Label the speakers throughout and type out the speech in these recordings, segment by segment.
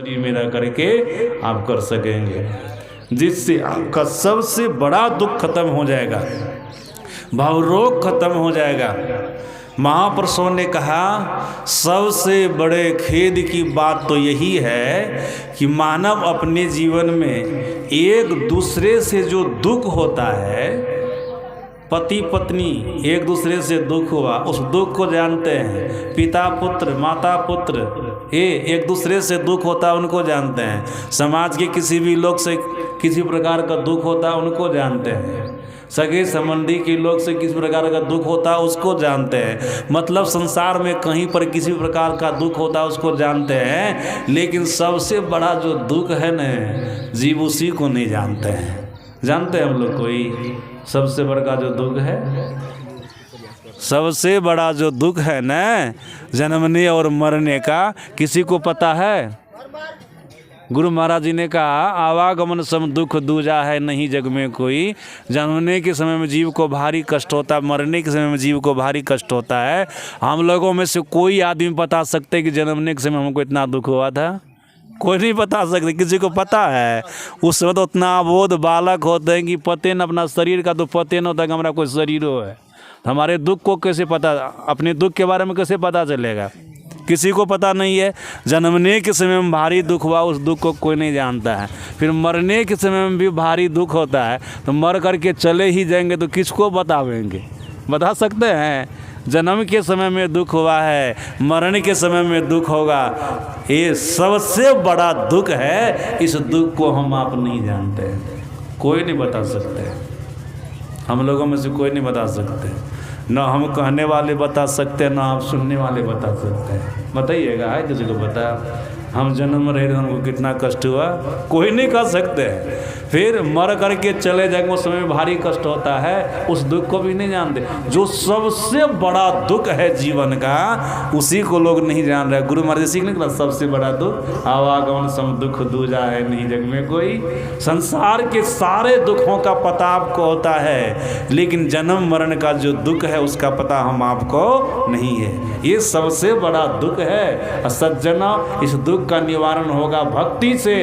Speaker 1: शरीर में रह करके आप कर सकेंगे, जिससे आपका सबसे बड़ा दुख खत्म हो जाएगा, भावरोग खत्म हो जाएगा। महापुरुषों ने कहा सबसे बड़े खेद की बात तो यही है कि मानव अपने जीवन में एक दूसरे से जो दुख होता है, पति पत्नी एक दूसरे से दुख हुआ, उस दुख को जानते हैं। पिता पुत्र, माता पुत्र एक दूसरे से दुख होता है, उनको जानते हैं। समाज के किसी भी लोग से किसी प्रकार का दुख होता है, उनको जानते हैं। सगे संबंधी के लोग से किस प्रकार का दुख होता है, उसको जानते हैं। मतलब संसार में कहीं पर किसी प्रकार का दुख होता है, उसको जानते हैं। लेकिन सबसे बड़ा जो दुख है न, जीव उसी को नहीं जानते हैं। जानते हैं हम लोग कोई सबसे बड़ा जो दुख है? सबसे बड़ा जो दुख है न, जन्मने और मरने का, किसी को पता है? गुरु महाराज जी ने कहा आवागमन सम दुख दूजा है नहीं जग में कोई। जन्मने के समय में जीव को भारी कष्ट होता है, मरने के समय में जीव को भारी कष्ट होता है। हम लोगों में से कोई आदमी बता सकते कि जन्मने के समय हमको इतना दुख हुआ था? कोई नहीं बता सकते। किसी को पता है? उस वक्त उतना अबोध बालक होते हैं कि पते न अपना शरीर का तो पते न होता कि हमारा कोई शरीर हो है। हमारे दुख को कैसे पता, अपने दुख के बारे में कैसे पता चलेगा? किसी को पता नहीं है। जन्मने के समय में भारी दुख हुआ, उस दुख को कोई नहीं जानता है। फिर मरने के समय में भी भारी दुख होता है, तो मर करके चले ही जाएंगे तो किसको बतावेंगे? बता सकते हैं? जन्म के समय में दुख हुआ है, मरने के समय में दुख होगा। ये सबसे बड़ा दुख है। इस दुख को हम आप नहीं जानते, कोई नहीं बता सकते। हम लोगों में से कोई नहीं बता सकते। न हम कहने वाले बता सकते हैं, न आप सुनने वाले बता सकते हैं। बताइएगा, है किसी को पता हम जन्म रहे थे हमको कितना कष्ट हुआ? कोई नहीं कह सकते। फिर मर करके चले जाएंगे, उस समय भारी कष्ट होता है, उस दुख को भी नहीं जानते। जो सबसे बड़ा दुख है जीवन का, उसी को लोग नहीं जान रहे। गुरु महाराज सीखने के बाद सबसे बड़ा दुख आवागमन सम दुख दूजा है नहीं जग में कोई। संसार के सारे दुखों का पता आपको होता है, लेकिन जन्म मरण का जो दुख है उसका पता हम आपको नहीं है। ये सबसे बड़ा दुख है। सज्जना, इस दुख का निवारण होगा भक्ति से।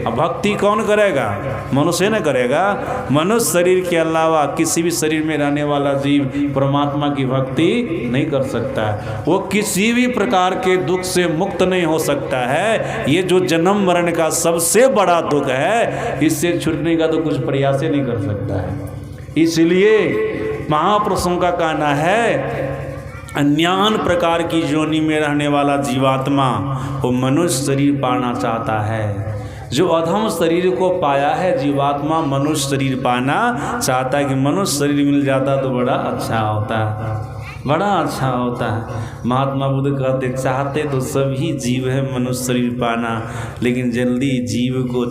Speaker 1: भक्ति कौन करेगा? मनुष्य न करेगा। मनुष्य शरीर के अलावा किसी भी शरीर में रहने वाला जीव परमात्मा की भक्ति नहीं कर सकता है। वो किसी भी प्रकार के दुख से मुक्त नहीं हो सकता है। ये जो जन्म मरण का सबसे बड़ा दुख है, इससे छूटने का तो कुछ प्रयास ही नहीं कर सकता है। इसलिए महापुरुषों का कहना है अन्यान प्रकार की योनि में रहने वाला जीवात्मा वो मनुष्य शरीर पाना चाहता है। जो अधम शरीर को पाया है जीवात्मा मनुष्य शरीर पाना चाहता है कि मनुष्य शरीर मिल जाता तो बड़ा अच्छा होता, बड़ा अच्छा होता है। महात्मा बुद्ध कहते चाहते तो सभी जीव है मनुष्य शरीर पाना, लेकिन जल्दी जीव को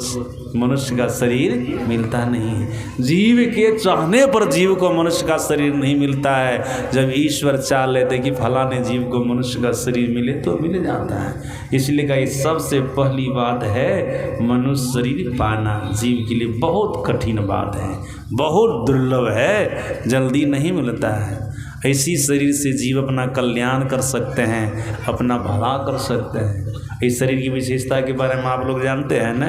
Speaker 1: मनुष्य का शरीर मिलता नहीं है। जीव के चाहने पर जीव को मनुष्य का शरीर नहीं मिलता है। जब ईश्वर चाह लेते कि फलाने जीव को मनुष्य का शरीर मिले तो मिल जाता है। इसलिए कहा सबसे पहली बात है मनुष्य शरीर पाना जीव के लिए बहुत कठिन बात है, बहुत दुर्लभ है, जल्दी नहीं मिलता है। ऐसी शरीर से जीव अपना कल्याण कर सकते हैं, अपना भला कर सकते हैं। इस शरीर की विशेषता के बारे में आप लोग जानते हैं ना?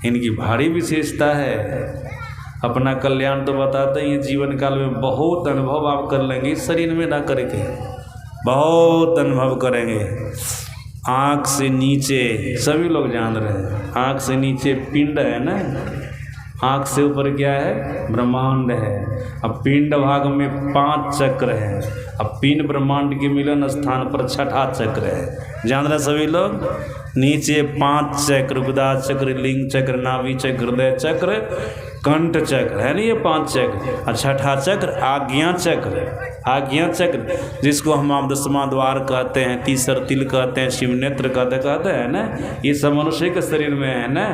Speaker 1: इनकी भारी विशेषता है। अपना कल्याण तो बताते ही जीवन काल में बहुत अनुभव आप कर लेंगे। इस शरीर में ना करके बहुत अनुभव करेंगे। आँख से नीचे सभी लोग जान रहे हैं, आँख से नीचे पिंड है ना, आँख से ऊपर क्या है? ब्रह्मांड है। अब पिंड भाग में 5 चक्र है। अब पिंड ब्रह्मांड के मिलन स्थान पर 6ठा चक्र है। जान रहे सभी लोग? नीचे 5 चक्र, गुदा चक्र, लिंग चक्र, नाभि चक्र, हृदय चक्र, कंठ चक्र है ना, ये 5 चक्र। और 6ठा चक्र आज्ञा चक्र, आज्ञा चक्र जिसको हम आप 10वां द्वार कहते हैं, तीसर तिल कहते हैं, शिव नेत्र कहते हैं ना। ये सब मनुष्य के शरीर में है ना।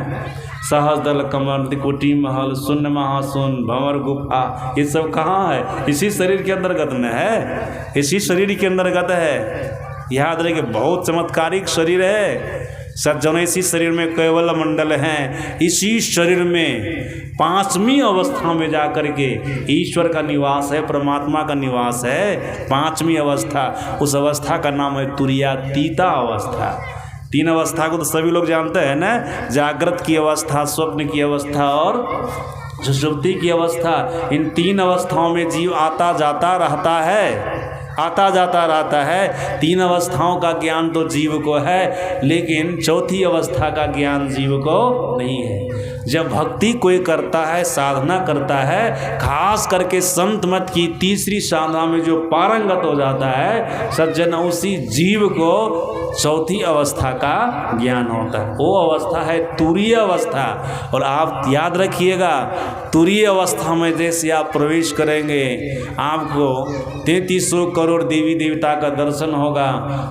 Speaker 1: सहस्रदल कमल, त्रिकुटी महल, शून्य महाशून्य, भंवर गुफा, ये सब कहाँ है? इसी शरीर के अंतर्गत में है, इसी शरीर के अंतर्गत है। याद रहे कि बहुत चमत्कारिक शरीर है। सज्जनों, इसी शरीर में कैवल मंडल हैं। इसी शरीर में 5वीं अवस्था में जाकर के ईश्वर का निवास है, परमात्मा का निवास है। 5वीं अवस्था, उस अवस्था का नाम है तुरीयातीता अवस्था। तीन अवस्था को तो सभी लोग जानते हैं ना, जागृत की अवस्था, स्वप्न की अवस्था और सुषुप्ति की अवस्था। इन तीन अवस्थाओं में जीव आता जाता रहता है, आता जाता रहता है। तीन अवस्थाओं का ज्ञान तो जीव को है, लेकिन चौथी अवस्था का ज्ञान जीव को नहीं है। जब भक्ति कोई करता है, साधना करता है, खास करके संत मत की तीसरी साधना में जो पारंगत हो जाता है सज्जन, उसी जीव को चौथी अवस्था का ज्ञान होता है। वो अवस्था है तुरीय अवस्था। और आप याद रखिएगा, तुरीय अवस्था में जैसे आप प्रवेश करेंगे, आपको 3300 करोड़ देवी देवता का दर्शन होगा,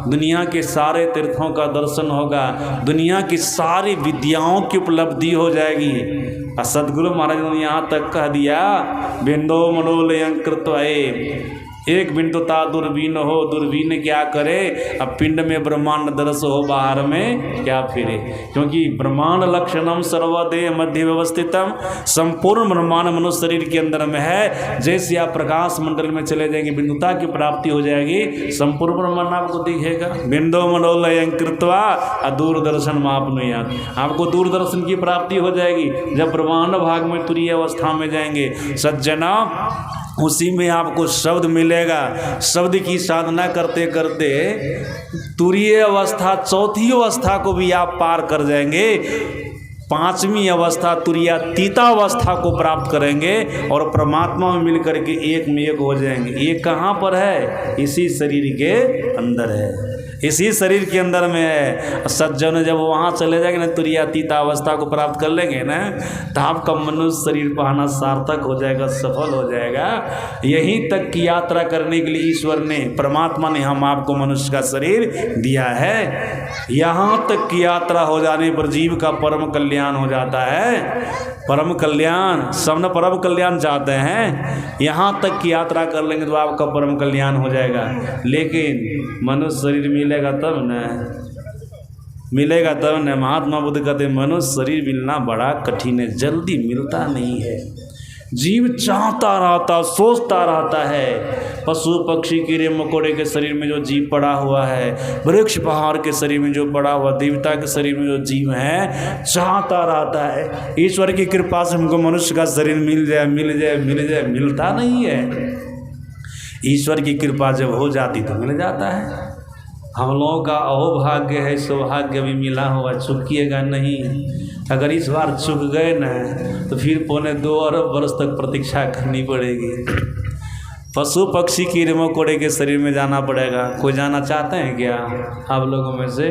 Speaker 1: दुनिया के सारे तीर्थों का दर्शन होगा, दुनिया की सारी विद्याओं की उपलब्धि हो जाएगी। और सदगुरु महाराज ने यहाँ तक कह दिया, बिंदो मनोलयं कृत्वा, एक बिंदुता दूरबीन हो, दूरबीन क्या करे, अब पिंड में ब्रह्मांड दर्श हो, बाहर में क्या फिरे। क्योंकि ब्रह्मांड लक्षणम सर्वदेह मध्य व्यवस्थितम, संपूर्ण ब्रह्मांड मनुष्य शरीर के अंदर में है। जैसे आप प्रकाश मंडल में चले जाएंगे, बिंदुता की प्राप्ति हो जाएगी, संपूर्ण ब्रह्मांड आपको दिखेगा। बिंदो मनोलयं कृत्वा दूरदर्शन मापनुयात्, आपको दूरदर्शन की प्राप्ति हो जाएगी जब ब्रह्मांड भाग में तुरीय अवस्था में जाएंगे। सज्जना, उसी में आपको शब्द मिलेगा। शब्द की साधना करते करते तुरीय अवस्था, चौथी अवस्था को भी आप पार कर जाएंगे। पांचवी अवस्था तुरीयातीता अवस्था को प्राप्त करेंगे और परमात्मा में मिलकर के एक में एक हो जाएंगे। ये कहाँ पर है? इसी शरीर के अंदर है, इसी शरीर के अंदर में है। सज्जन जब वहाँ चले जाएंगे ना, तुरीयातीता अवस्था को प्राप्त कर लेंगे ना, तो आपका मनुष्य शरीर पाना सार्थक हो जाएगा, सफल हो जाएगा। यहीं तक की यात्रा करने के लिए ईश्वर ने, परमात्मा ने हम आपको मनुष्य का शरीर दिया है। यहाँ तक की यात्रा हो जाने पर जीव का परम कल्याण हो जाता है। परम कल्याण, सब न परम कल्याण चाहते हैं। यहाँ तक की यात्रा कर लेंगे तो आपका परम कल्याण हो जाएगा। लेकिन मनुष्य शरीर मिलेगा तब न, मिलेगा तब न। महात्मा बुद्ध कहते मनुष्य शरीर मिलना बड़ा कठिन है, जल्दी मिलता नहीं है। जीव चाहता रहता, सोचता रहता है। पशु पक्षी कीड़े मकोड़े के शरीर में जो जीव पड़ा हुआ है, वृक्ष पहाड़ के शरीर में जो पड़ा हुआ, देवता के शरीर में जो जीव है, चाहता रहता है ईश्वर की कृपा से हमको मनुष्य का शरीर मिल जाए, मिल जाए, मिल जाए। मिलता नहीं है। ईश्वर की कृपा जब हो जाती तो मिल जाता है। हम लोगों का अहोभाग्य है, सौभाग्य भी मिला हुआ, चुकिएगा नहीं। अगर इस बार चुक गए ना तो फिर 2.25 अरब वर्ष तक प्रतीक्षा करनी पड़ेगी। पशु पक्षी कीड़े मकोड़े के शरीर में जाना पड़ेगा। कोई जाना चाहते हैं क्या? आप लोगों में से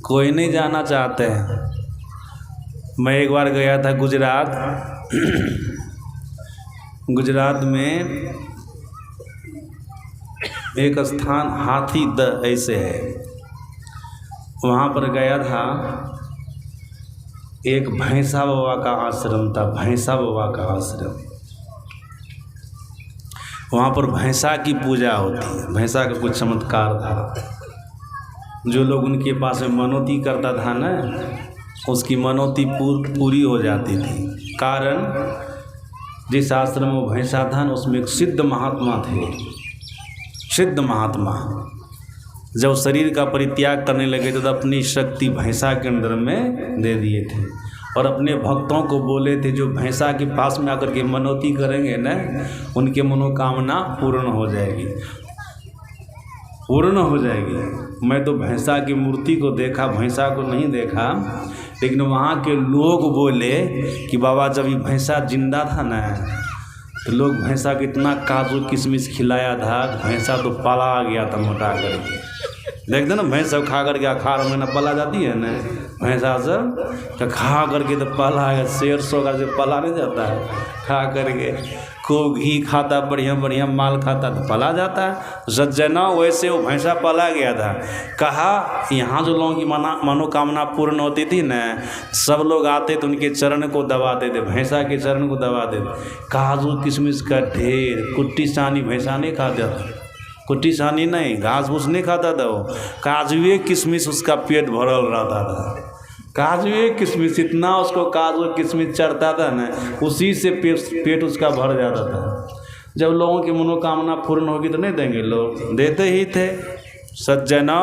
Speaker 1: कोई नहीं जाना चाहते हैं। मैं एक बार गया था गुजरात। गुजरात में एक स्थान हाथी द ऐसे है, वहाँ पर गया था। एक भैंसा बाबा का आश्रम था, भैंसा बाबा का आश्रम। वहाँ पर भैंसा की पूजा होती है। भैंसा का कुछ चमत्कार था। जो लोग उनके पास में मनौती करता था ना, उसकी मनौती पूरी हो जाती थी। कारण जिस आश्रम में भैंसा था ना, उसमें एक सिद्ध महात्मा थे। सिद्ध महात्मा जब शरीर का परित्याग करने लगे तो अपनी शक्ति भैंसा के अंदर में दे दिए थे और अपने भक्तों को बोले थे जो भैंसा के पास में आकर के मनौती करेंगे ना, उनके मनोकामना पूर्ण हो जाएगी, पूर्ण हो जाएगी। मैं तो भैंसा की मूर्ति को देखा, भैंसा को नहीं देखा, लेकिन वहाँ के लोग बोले कि बाबा जब ये भैंसा जिंदा था ना, तो लोग भैंसा को इतना काजू किशमिश खिलाया था, भैंसा तो पाला आ गया था मोटा करके। देखते ना भैंस सब खा करके अखाड़ में ना पला जाती है ना, भैंसा सब तो खा करके तो पला है। शेर सो का जो पला नहीं जाता है, खा करके खूब घी खाता, बढ़िया बढ़िया माल खाता तो पला जाता है। सज्जना वैसे वो भैंसा पला गया था। कहा यहाँ जो लोगों की मनोकामना पूर्ण होती थी ना, सब लोग आते तो उनके चरण को दबाते थे, भैंसा के चरण को दबाते थे। काजू किशमिश का ढेर, कुट्टी सानी भैंसा नहीं खाता था, कुट्टी सानी नहीं, घास फूस नहीं खाता था वो, काजुए किशमिश उसका पेट भरल रहता था। काजुए किशमिश, इतना उसको काजू किशमिश चढ़ता था ना, उसी से पेट उसका भर जाता था। जब लोगों की मनोकामना पूर्ण होगी तो नहीं देंगे लोग, देते ही थे। सज्जना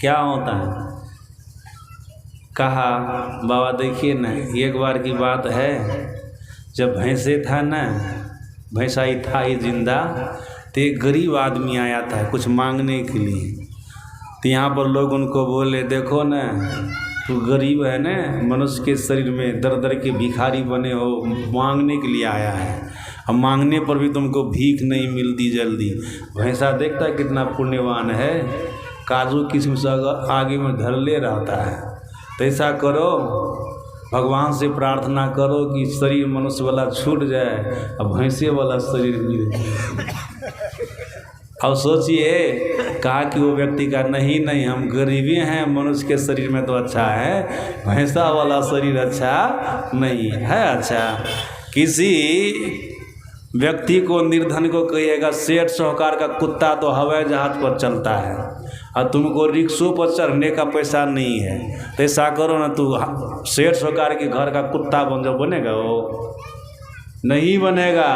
Speaker 1: क्या होता है? कहा बाबा देखिए ना, एक बार की बात है, जब भैंसे था ना, भैंसा ही था ही जिंदा, तो एक गरीब आदमी आया था कुछ मांगने के लिए। तो यहाँ पर लोग उनको बोले देखो ना, तू गरीब है ना, मनुष्य के शरीर में दर दर के भिखारी बने हो, मांगने के लिए आया है, अब मांगने पर भी तुमको भीख नहीं मिलती जल्दी। भैंसा देखता है कितना पुण्यवान है, काजू किस्म आगे में धर ले रहता है। तो ऐसा करो, भगवान से प्रार्थना करो कि शरीर मनुष्य वाला छूट जाए और भैंसे वाला शरीर मिल जाए। अब सोचिए, कहा कि वो व्यक्ति का नहीं हम गरीबी हैं, मनुष्य के शरीर में तो अच्छा है, भैंसा वाला शरीर अच्छा नहीं है। अच्छा, किसी व्यक्ति को, निर्धन को कहिएगा सेठ साहूकार का कुत्ता तो हवाई जहाज पर चलता है और तुमको रिक्शों पर चढ़ने का पैसा नहीं है, तो ऐसा करो ना, तू सेठ साहूकार के घर का कुत्ता बन जाओ, बनेगा? वो नहीं बनेगा,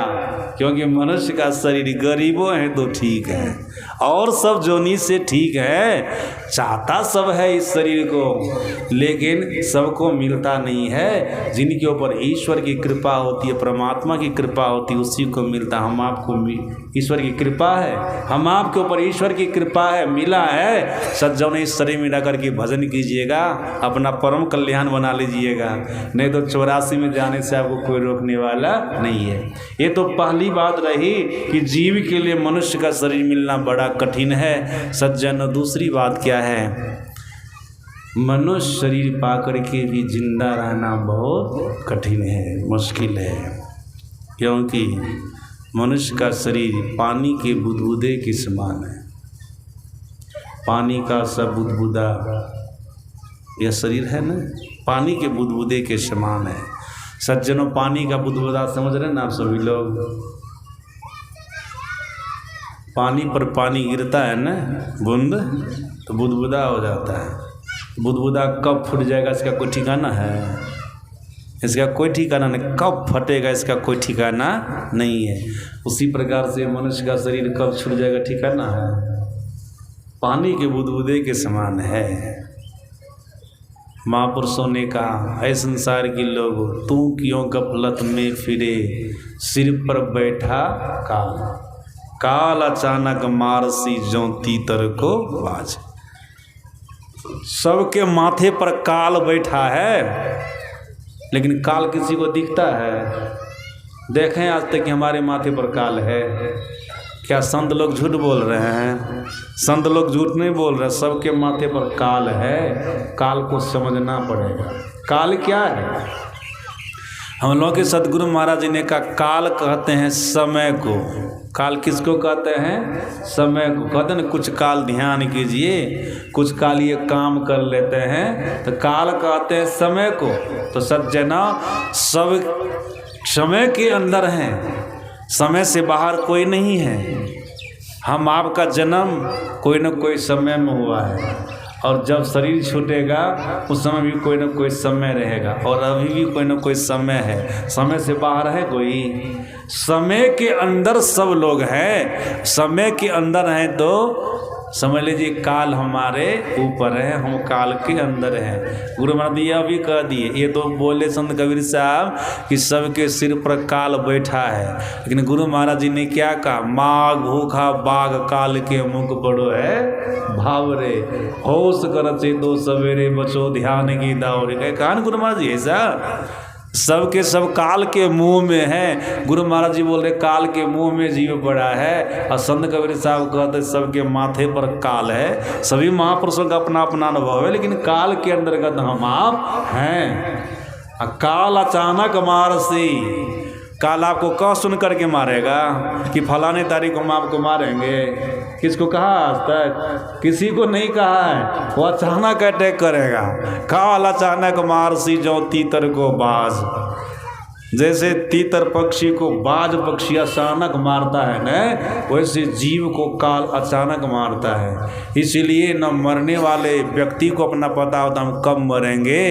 Speaker 1: क्योंकि मनुष्य का शरीर गरीबों है तो ठीक है, और सब जोनी से ठीक है, चाहता सब है इस शरीर को, लेकिन सबको मिलता नहीं है। जिनके ऊपर ईश्वर की कृपा होती है, परमात्मा की कृपा होती है, उसी को मिलता। हम आपको ईश्वर की कृपा है, हम आपके ऊपर ईश्वर की कृपा है, मिला है। सज्जनों, इस शरीर में रह करके भजन कीजिएगा, अपना परम कल्याण बना लीजिएगा, नहीं तो 84 में जाने से आपको कोई रोकने वाला नहीं है। ये तो पहली बात रही कि जीव के लिए मनुष्य का शरीर मिलना बड़ा कठिन है। सज्जन, दूसरी बात क्या है? मनुष्य शरीर पाकर के भी जिंदा रहना बहुत कठिन है, मुश्किल है, क्योंकि मनुष्य का शरीर पानी के बुदबुदे के समान है। पानी का सब बुदबुदा यह शरीर है ना, पानी के बुदबुदे के समान है। सज्जनों, पानी का बुदबुदा समझ रहे हैं ना आप सभी लोग? पानी पर पानी गिरता है ना, बूंद, तो बुदबुदा हो जाता है। बुदबुदा कब फूट जाएगा इसका कोई ठिकाना है? इसका कोई ठिकाना नहीं। कब फटेगा इसका कोई ठिकाना नहीं है। उसी प्रकार से मनुष्य का शरीर कब छूट जाएगा, ठिकाना है? पानी के बुदबुदे के समान है। महापुरुषों ने कहा, ऐ संसार के लोगों, तू क्यों गफलत में फिरे, सिर पर बैठा काल, काल अचानक मारसी जो तीतर को बाज। सबके माथे पर काल बैठा है, लेकिन काल किसी को दिखता है? देखें आज तक कि हमारे माथे पर काल है? क्या संत लोग झूठ बोल रहे हैं? संत लोग झूठ नहीं बोल रहे, सबके माथे पर काल है। काल को समझना पड़ेगा। काल क्या है? हम लोग के सदगुरु महाराज जी ने कहा, काल कहते हैं समय को। काल किसको कहते हैं? समय को। कहते हैं कुछ काल ध्यान कीजिए, कुछ काल ये काम कर लेते हैं, तो काल कहते हैं समय को। तो सज्जना, सब समय के अंदर हैं, समय से बाहर कोई नहीं है। हम आपका जन्म कोई न कोई समय में हुआ है, और जब शरीर छूटेगा उस समय भी कोई न कोई समय रहेगा, और अभी भी कोई न कोई समय है। समय से बाहर है कोई? समय के अंदर सब लोग हैं। समय के अंदर हैं तो समझ लीजिए काल हमारे ऊपर है, हम काल के अंदर हैं। गुरु महाराज यह भी कह दिए, ये तो बोले संत कबीर साहब कि सबके सिर पर काल बैठा है, लेकिन गुरु महाराज जी ने क्या कहा? माघ भूखा बाघ काल के मुख बड़ो है भावरे, होश कर चेतो सवेरे बचो ध्यान की दावरे। कहा गुरु महाराज जी ऐसा? सबके सब काल के मुंह में है। गुरु महाराज जी बोल रहे काल के मुंह में जीव पड़ा है, और संत कबीर साहब कहते सबके माथे पर काल है। सभी महापुरुषों का अपना अपना अनुभव है, लेकिन काल के अंतर्गत हम आप हैं। काल अचानक मारसी, काल आपको कह सुन करके मारेगा कि फलाने तारीख को हम आपको मारेंगे? किसको कहा आज तक? किसी को नहीं कहा है। वो अचानक अटैक करेगा। काल अचानक मारसी जो तीतर को बाज। जैसे तीतर पक्षी को बाज पक्षी अचानक मारता है न, वैसे जीव को काल अचानक मारता है। इसीलिए न मरने वाले व्यक्ति को अपना पता होता हम कब मरेंगे,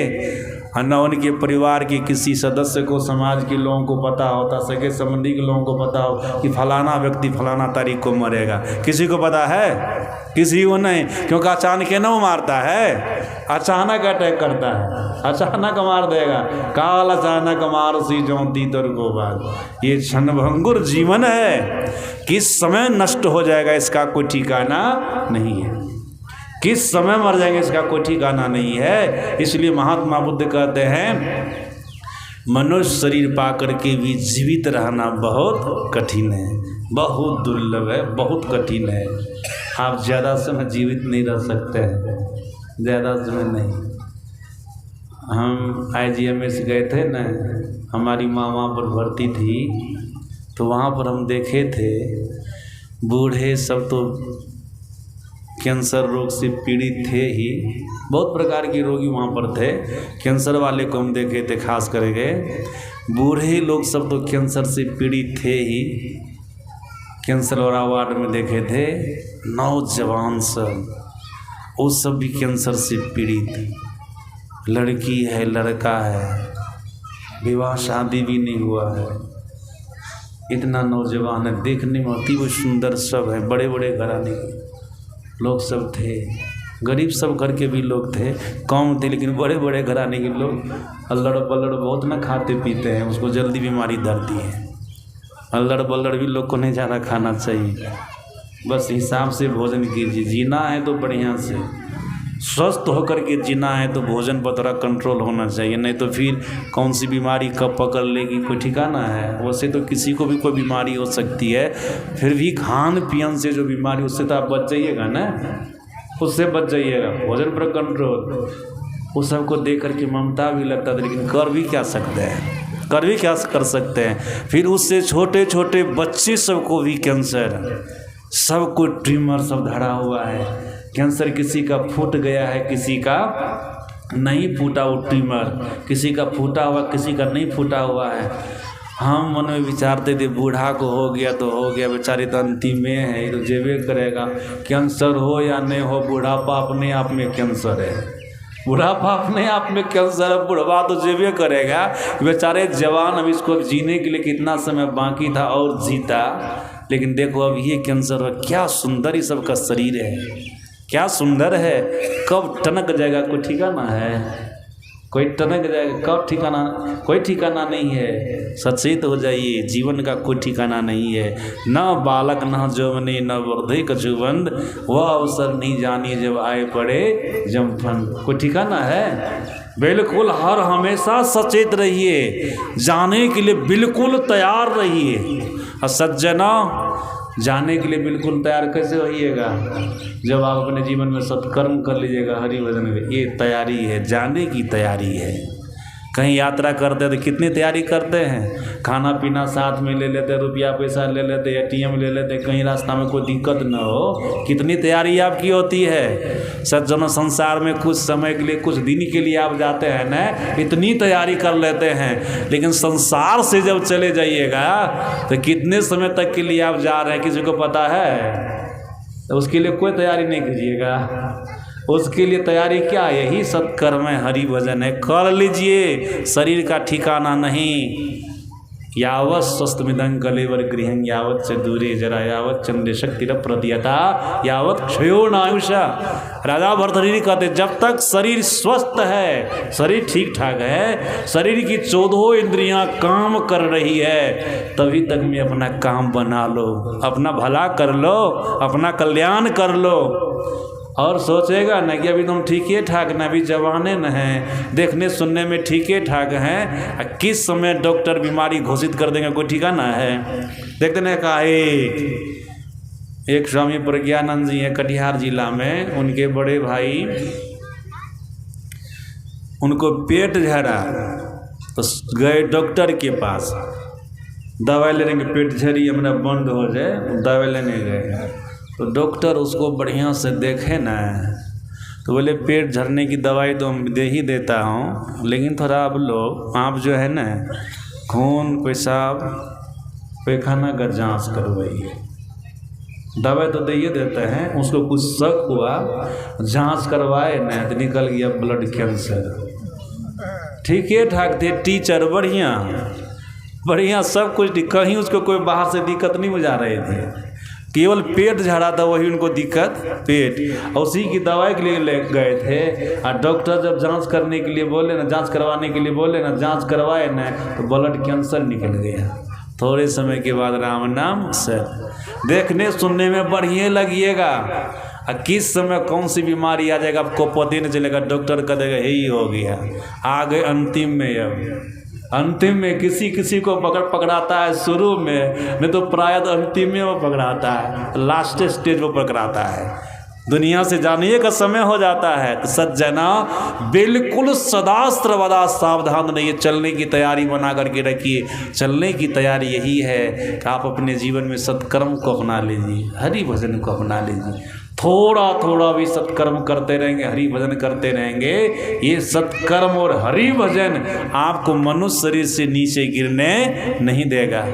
Speaker 1: और न उनके परिवार के किसी सदस्य को, समाज के लोगों को पता होता, सगे संबंधी के लोगों को पता हो कि फलाना व्यक्ति फलाना तारीख को मरेगा। किसी को पता है? किसी को नहीं, क्योंकि अचानक न वो मारता है, अचानक अटैक करता है, अचानक मार देगा। काल अचानक मार सी ज्योति तर को बाद। ये क्षणभंगुर जीवन है, किस समय नष्ट हो जाएगा इसका कोई ठिकाना नहीं है, किस समय मर जाएंगे इसका कोई ठिकाना नहीं है। इसलिए महात्मा बुद्ध कहते हैं मनुष्य शरीर पा करके भी जीवित रहना बहुत कठिन है, बहुत दुर्लभ है, बहुत कठिन है। आप ज़्यादा समय जीवित नहीं रह सकते हैं, ज़्यादा समय नहीं। हम IGMS गए थे न, हमारी माँ वहाँ पर भर्ती थी, तो वहाँ पर हम देखे थे बूढ़े सब तो कैंसर रोग से पीड़ित थे ही, बहुत प्रकार के रोगी वहाँ पर थे। कैंसर वाले को हम देखे थे, खास करके बूढ़े लोग सब तो कैंसर से पीड़ित थे ही। कैंसर वाला वार्ड में देखे थे नौजवान सब, वो सब भी कैंसर से पीड़ित, लड़की है लड़का है, विवाह शादी भी नहीं हुआ है, इतना नौजवान है, देखने में अति वो सुंदर सब है, बड़े बड़े घराने के लोग सब थे, गरीब सब घर के भी लोग थे, कम थे लेकिन बड़े बड़े घराने के लोग। अल्लड़ बल्लड़ बहुत ना खाते पीते हैं, उसको जल्दी बीमारी धरती है। अल्लड़ बल्लड़ भी लोग को नहीं ज़्यादा खाना चाहिए, बस हिसाब से भोजन कीजिए। जीना है तो बढ़िया से स्वस्थ होकर के जीना है तो भोजन पर थोड़ा कंट्रोल होना चाहिए, नहीं तो फिर कौन सी बीमारी कब पकड़ लेगी कोई ठिकाना है। वैसे तो किसी को भी कोई बीमारी हो सकती है, फिर भी खान पियन से जो बीमारी, उससे तो आप बच जाइएगा ना, उससे बच जाइएगा। भोजन पर कंट्रोल, उस सबको देख करके ममता भी लगता था, लेकिन कर भी क्या सकते हैं, कर भी क्या कर सकते हैं। फिर उससे छोटे छोटे बच्चे सबको भी कैंसर, सबको ट्यूमर सब धरा हुआ है। कैंसर किसी का फूट गया है, किसी का नहीं फूटा वो ट्यूमर, किसी का फूटा हुआ, किसी का नहीं फूटा हुआ है। हम मन में विचारते थे बूढ़ा को हो गया तो हो गया, बेचारे तो अंतिम में है, तो जेबे करेगा। कैंसर हो या नहीं हो, बुढ़ापा अपने आप में कैंसर है, बुढ़ापा अपने आप में कैंसर है, बुढ़वा तो जेबे करेगा। बेचारे जवान, अब इसको जीने के लिए कितना समय बाकी था और जीता, लेकिन देखो अब ये कैंसर, क्या सुंदर ही सबका शरीर है, क्या सुंदर है। कब टनक जाएगा कोई ठिकाना है, कोई टनक जाएगा कब ठिकाना, कोई ठिकाना नहीं है। सचेत हो जाइए, जीवन का कोई ठिकाना नहीं है। न बालक न जौवने न वृद्धे कछुबंद, वह अवसर नहीं जानिए जब आए पड़े जमफन। कोई ठिकाना है? बिल्कुल हर हमेशा सचेत रहिए, जाने के लिए बिल्कुल तैयार रहिए। और सज्जना, जाने के लिए बिल्कुल तैयार कैसे होइएगा? जब आप अपने जीवन में सत्कर्म कर लीजिएगा, हरि भजन में, ये तैयारी है, जाने की तैयारी है। कहीं यात्रा करते हैं तो कितनी तैयारी करते हैं, खाना पीना साथ में ले लेते, रुपया पैसा ले लेते, ATM ले लेते, कहीं रास्ता में कोई दिक्कत न हो, कितनी तैयारी आपकी होती है। सज्जनों, संसार में कुछ समय के लिए, कुछ दिन के लिए आप जाते हैं ना, इतनी तैयारी कर लेते हैं, लेकिन संसार से जब चले जाइएगा तो कितने समय तक के लिए आप जा रहे हैं किसी को पता है? तो उसके लिए कोई तैयारी नहीं कीजिएगा। उसके लिए तैयारी क्या, यही सत्कर्म है, हरि भजन है, कर लीजिए। शरीर का ठिकाना नहीं। यावत् स्वस्थमिदं कलेवर गृहं यावत् च दूरे जरा यावत् चंद्र शक्ति प्रतीयता यावत् क्षयो नायुषा। राजा भर्तृहरि कहते, जब तक शरीर स्वस्थ है, शरीर ठीक ठाक है, शरीर की 14 इंद्रियां काम कर रही है, तभी तक में अपना काम बना लो, अपना भला कर लो, अपना कल्याण कर लो। और सोचेगा न कि अभी तुम ठीक ही ठाक न, अभी जवाने न हैं, देखने सुनने में ठीक ही ठाक हैं, किस समय डॉक्टर बीमारी घोषित कर देंगे कोई ठिकाना है। देखते न, कहा एक स्वामी प्रज्ञानंद जी हैं कटिहार जिला में, उनके बड़े भाई, उनको पेट झड़ा तो गए डॉक्टर के पास, दवाई लेने के, पेट झड़ी हमारा बंद हो जाए, दवाई लेने गए तो डॉक्टर उसको बढ़िया से देखे ना, तो बोले पेट झड़ने की दवाई तो हम दे ही देता हूँ, लेकिन थोड़ा आप जो है ना खून पेशाब पैखाना का जांच करवाइए। दवाई तो दे ही देते हैं, उसको कुछ शक हुआ, जांच करवाए ना तो निकल गया ब्लड कैंसर। ठीक ठाक थे, टीचर बढ़िया सब कुछ, कहीं उसको कोई बाहर से दिक्कत नहीं बुझा रहे थे, केवल पेट झड़ा था वही उनको दिक्कत, पेट। और उसी की दवाई के लिए ले गए थे। और डॉक्टर जब जांच करने के लिए बोले ना, जांच करवाने के लिए बोले ना, जांच करवाए ना तो ब्लड कैंसर निकल गया। थोड़े समय के बाद राम नाम सर। देखने सुनने में बढ़िया लगिएगा, और किस समय कौन सी बीमारी आ जाएगा आपको पता ही नहीं चलेगा। डॉक्टर कह देगा यही हो गया, आ गए अंतिम में। अब अंतिम में किसी को पकड़ाता है शुरू में, नहीं तो प्रायः अंतिम में वो पकड़ाता है, लास्ट स्टेज वो पकड़ाता है। दुनिया से जानिए का समय हो जाता है। तो सज्जना बिल्कुल सदास्त्र वदा सावधान रहिए, चलने की तैयारी बना करके रखिए। चलने की तैयारी यही है कि आप अपने जीवन में सत्कर्म को अपना लीजिए, हरि भजन को अपना लीजिए। थोड़ा थोड़ा भी सत्कर्म करते रहेंगे, हरि भजन करते रहेंगे, ये सत्कर्म और हरि भजन आपको मनुष्य शरीर से नीचे गिरने नहीं देगा।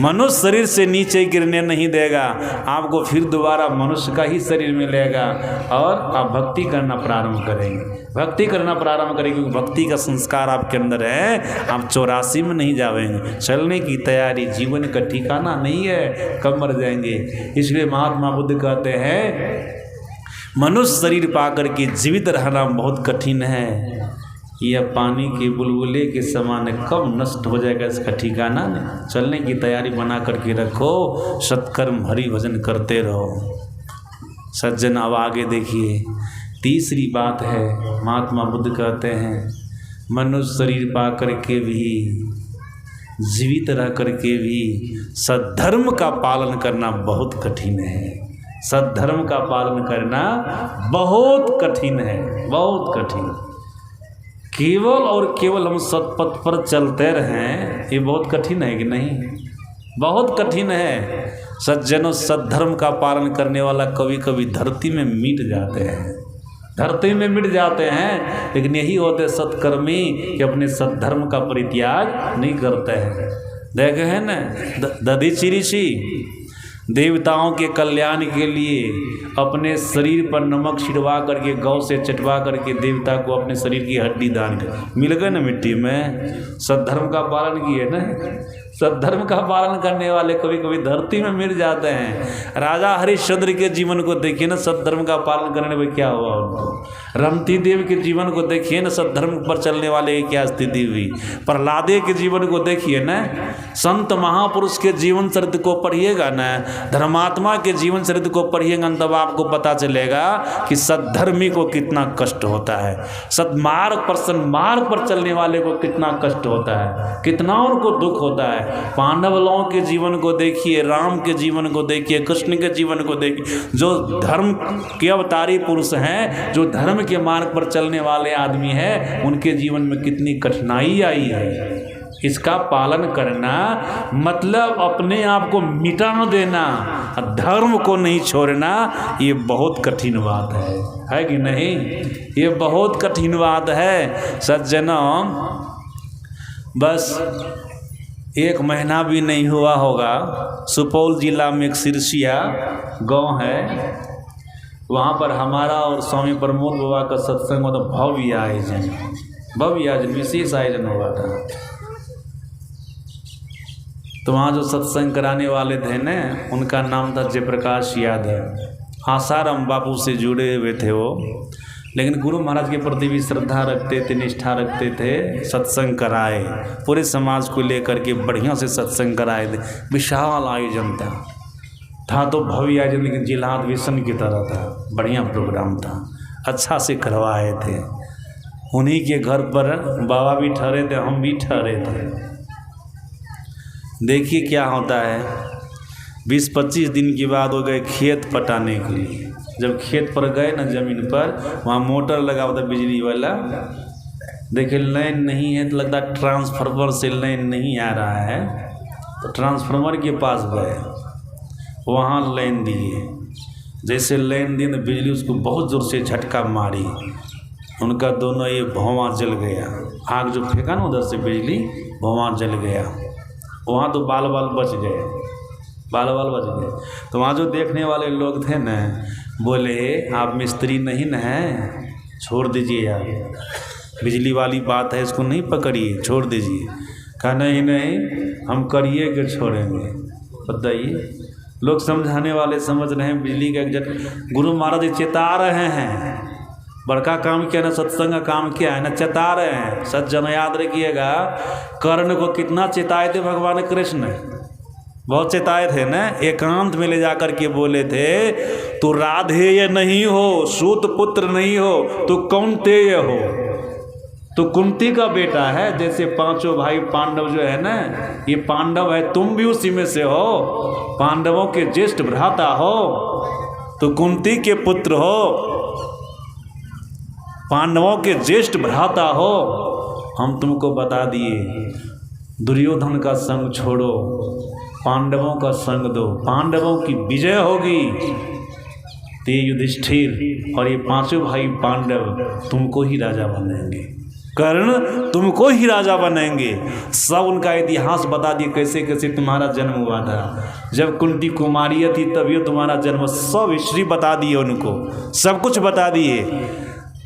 Speaker 1: मनुष्य शरीर से नीचे गिरने नहीं देगा, आपको फिर दोबारा मनुष्य का ही शरीर मिलेगा और आप भक्ति करना प्रारंभ करेंगे। भक्ति करना प्रारंभ करेंगे क्योंकि भक्ति का संस्कार आपके अंदर है। आप 84 में नहीं जाएंगे। चलने की तैयारी जीवन का ठिकाना नहीं है, कब मर जाएंगे। इसलिए महात्मा बुद्ध कहते हैं मनुष्य शरीर पाकर के जीवित रहना बहुत कठिन है। यह पानी के बुलबुले के समान कब नष्ट हो जाएगा इसका ठिकाना नहीं। चलने की तैयारी बना करके रखो, सत्कर्म हरि भजन करते रहो। सज्जन अब आगे देखिए, तीसरी बात है, महात्मा बुद्ध कहते हैं मनुष्य शरीर पा करके भी, जीवित रह करके भी सद्धर्म का पालन करना बहुत कठिन है। सद्धर्म का पालन करना बहुत कठिन है, बहुत कठिन। केवल और केवल हम सत्पथ पर चलते रहें, ये बहुत कठिन है कि नहीं? बहुत कठिन है। सज्जनों, सद्धर्म का पालन करने वाला कभी कभी धरती में मिट जाते हैं, धरती में मिट जाते हैं। लेकिन यही होते सत्कर्मी कि अपने सद्धर्म का परित्याग नहीं करते हैं। देखे हैं ना दधीचि ऋषि देवताओं के कल्याण के लिए अपने शरीर पर नमक छिड़वा करके, गौ से चटवा करके देवता को अपने शरीर की हड्डी दान कर मिल गए ना मिट्टी में। सद्धर्म का पालन किए ना। सद्धर्म का पालन करने वाले कभी कभी धरती में मिट जाते हैं। राजा हरिश्चंद्र के जीवन को देखिए ना, सद्धर्म का पालन करने में क्या हुआ उनको। रमती देव के जीवन को देखिए ना, सद्धर्म पर चलने वाले की क्या स्थिति हुई। प्रहलादे के जीवन को देखिए ना। संत महापुरुष के जीवन चरित्र को पढ़िएगा ना, धर्मात्मा के जीवन चरित्र को पढ़िएगा, तब आपको पता चलेगा कि सद्धर्मी को कितना कष्ट होता है, सद्मार्ग पर सन्मार्ग पर चलने वाले को कितना कष्ट होता है, कितना उनको दुख होता है। पांडवों के जीवन को देखिए, राम के जीवन को देखिए, कृष्ण के जीवन को देखिए। जो धर्म के अवतारी पुरुष हैं, जो धर्म के मार्ग पर चलने वाले आदमी हैं, उनके जीवन में कितनी कठिनाई आई है। इसका पालन करना मतलब अपने आप को मिटा न देना, धर्म को नहीं छोड़ना, ये बहुत कठिन बात है कि नहीं? ये बहुत कठिन बात है। सज्जनों, बस 1 महीना भी नहीं हुआ होगा, सुपौल जिला में एक सिरसिया गांव है, वहाँ पर हमारा और स्वामी प्रमोद बाबा का सत्संग, मतलब भव्य आयोजन, विशेष आयोजन हुआ था। तो वहाँ जो सत्संग कराने वाले थे ना, उनका नाम था जयप्रकाश यादव। आसाराम बापू से जुड़े हुए थे वो, लेकिन गुरु महाराज के प्रति भी श्रद्धा रखते थे, निष्ठा रखते थे। सत्संग कराए, पूरे समाज को लेकर के बढ़िया से सत्संग कराए थे। विशाल आयोजन था तो भव्य आयोजन, लेकिन जिला अधिवेशन की तरह था, बढ़िया प्रोग्राम था, अच्छा से करवाए थे। उन्हीं के घर पर बाबा भी ठहरे थे, हम भी ठहरे थे। देखिए क्या होता है, 20-25 दिन के बाद हो गए खेत पटाने के लिए। जब खेत पर गए ना, ज़मीन पर, वहाँ मोटर लगा हुआ था बिजली वाला। देखिए लाइन नहीं है, तो लगता है ट्रांसफार्मर से लाइन नहीं आ रहा है, तो ट्रांसफार्मर के पास गए, वहाँ लाइन दिए। जैसे लाइन दी तो बिजली उसको बहुत ज़ोर से झटका मारी, उनका दोनों ये भौवा जल गया। आग जो फेंका ना उधर से बिजली, भौवा जल गया। वहाँ तो बाल बच गए, बाल बच गए। तो वहाँ जो देखने वाले लोग थे न, बोले आप मिस्त्री नहीं न हैं, छोड़ दीजिए यार, बिजली वाली बात है, इसको नहीं पकड़िए, छोड़ दीजिए। कहा नहीं नहीं हम करिए के छोड़ेंगे। बताइए, लोग समझाने वाले समझ रहे हैं बिजली का एक झटका। गुरु महाराज चेता रहे हैं, बड़का काम किया ना, सत्संग का काम किया है ना, चेता रहे हैं। सज्जन याद रखिएगा, कर्ण को कितना चेताए थे भगवान कृष्ण, बहुत चेताए थे ना। एकांत में ले जाकर के बोले थे, तू राधेय नहीं हो, सूत पुत्र नहीं हो, तू कौन्तेय हो, तो कुंती का बेटा है। जैसे पांचों भाई पांडव जो है ना, ये पांडव है, तुम भी उसी में से हो, पांडवों के ज्येष्ठ भ्राता हो, तो कुंती के पुत्र हो, पांडवों के ज्येष्ठ भ्राता हो। हम तुमको बता दिए, दुर्योधन का संग छोड़ो, पांडवों का संग दो, पांडवों की विजय होगी। ते युधिष्ठिर और ये पांचों भाई पांडव तुमको ही राजा बनेंगे, कर्ण तुमको ही राजा बनेंगे। सब उनका इतिहास बता दिए, कैसे कैसे तुम्हारा जन्म हुआ था, जब कुंती कुमारी थी तभी तुम्हारा जन्म, सब हिस्ट्री बता दिए उनको, सब कुछ बता दिए।